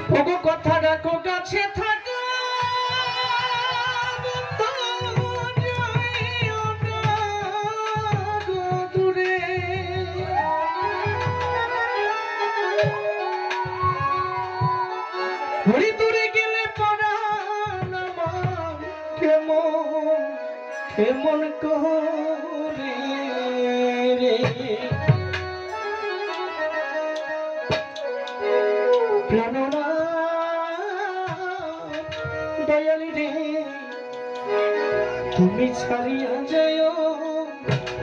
ওগো কথা রাখো কাছে থাকা দূরে হরি দূরে গেলে পরাণ আমার কেমন কেমন করে রে প্রাণনা দয়ালি রে তুমি ছাড়িয়া যাও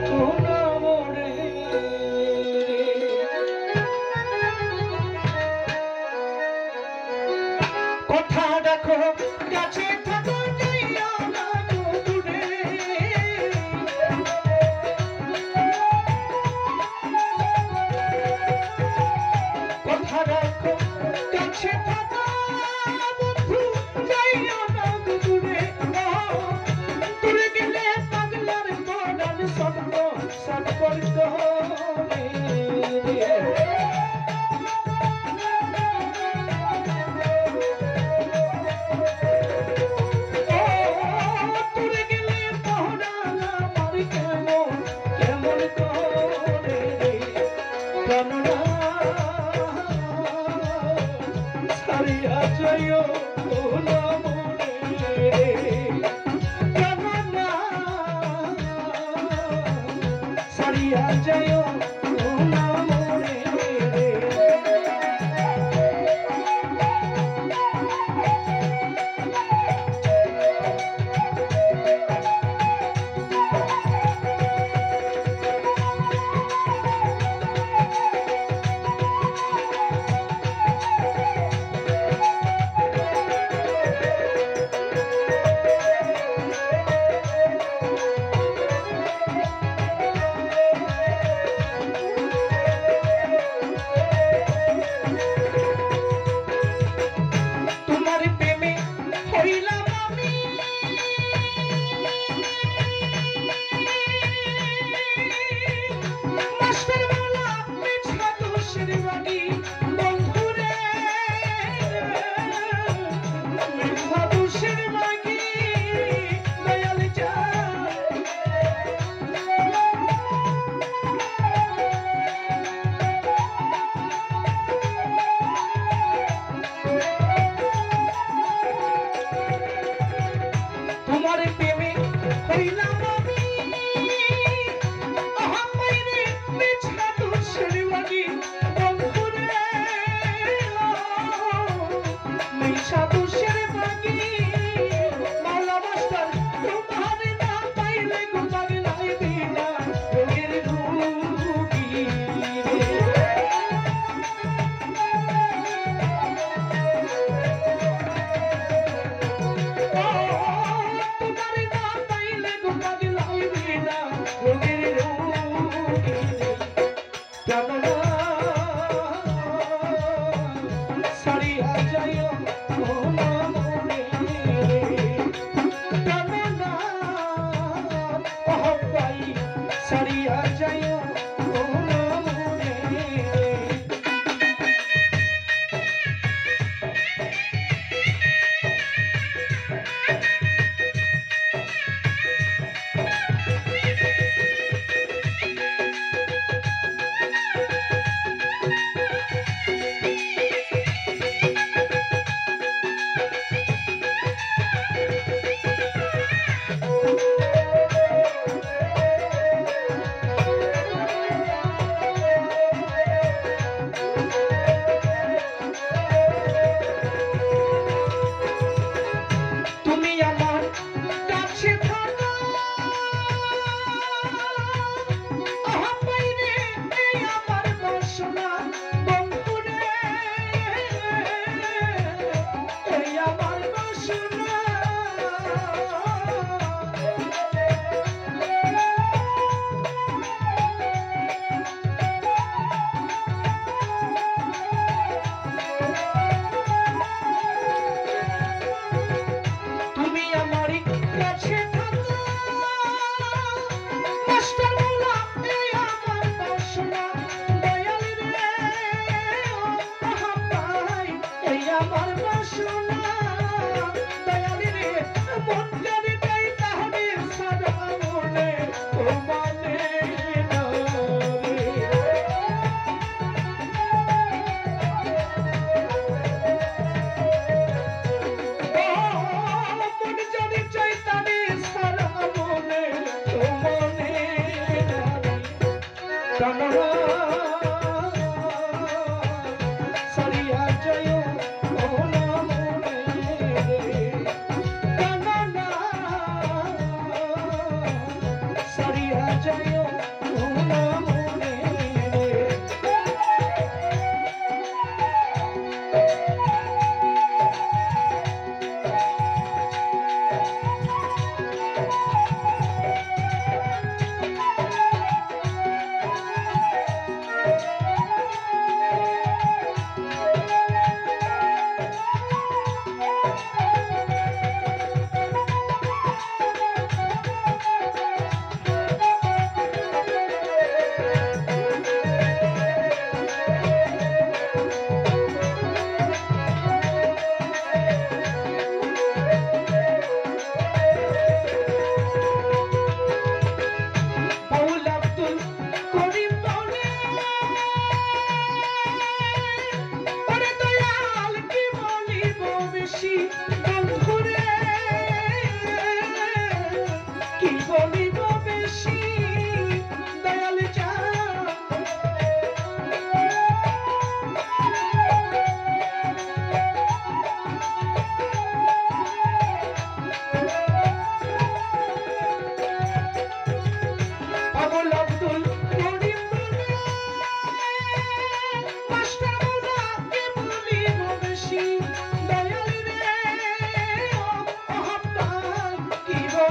কোন মোরে কথা রাখো কাছে থাকো যাইও না দূরে কথা রাখো কাছে থাকো বন্ধু যাইও না দূরে দূরে গেলে পাগলার মন সর্ব সম্পর্ক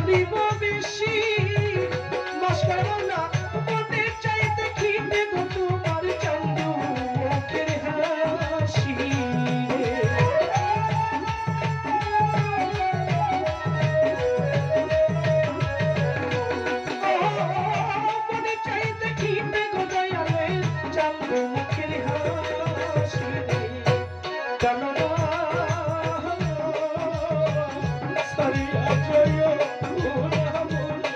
নিব বেশি মাস্টার না মনে চাই দেখিতে গো তোমার চান্দু মুখের হাসি মনে চাই দেখিতে গো দয়ালে চান্দু মুখের হাসি জানো না সারিয়া জয় ওরা মনে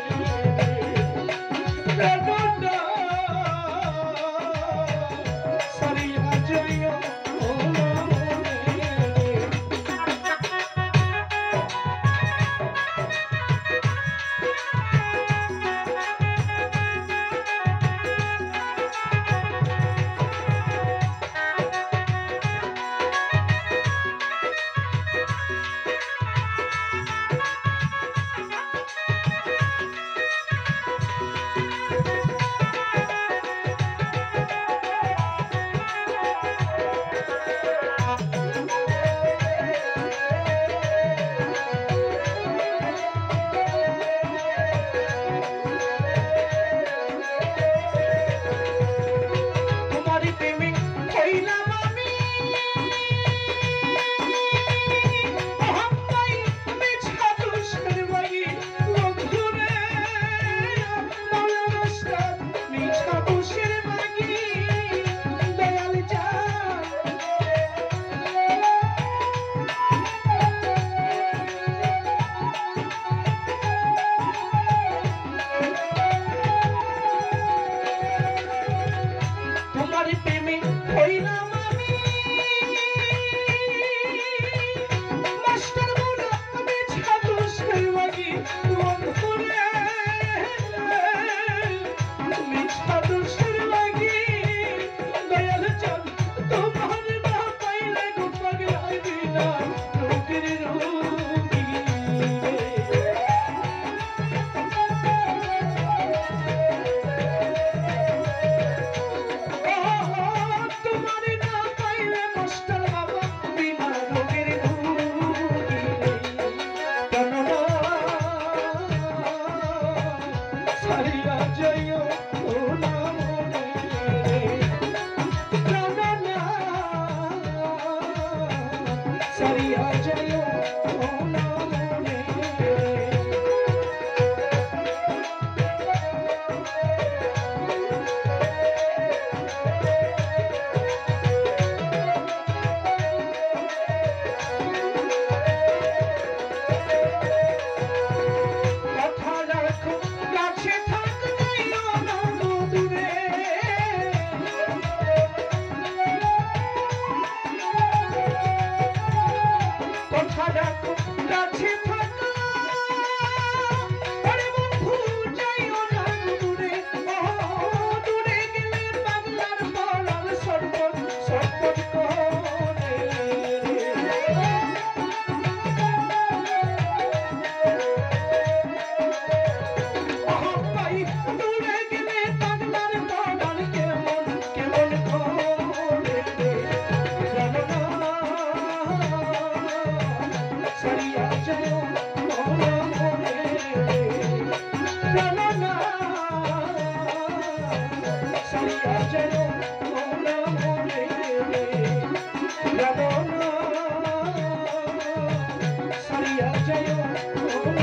সারিয়া জয় ওরা সারিয়া জয় ওরা মনে কথা রাখো কাছে থাকবে না দূরে কথা রাখো কাছে থাকো আরে বন্ধু যাইও না দূরে দূরে গেলে পাগলার পাড়ার সরবত সরবত করে দূরে গেলে পাগলার পাড়ার কেমন কেমন করে জানো না সারিয়া জয় ওরা মনে জানো না সারিয়া জয় ওরা মনে জানো না সারিয়া জয় ওরা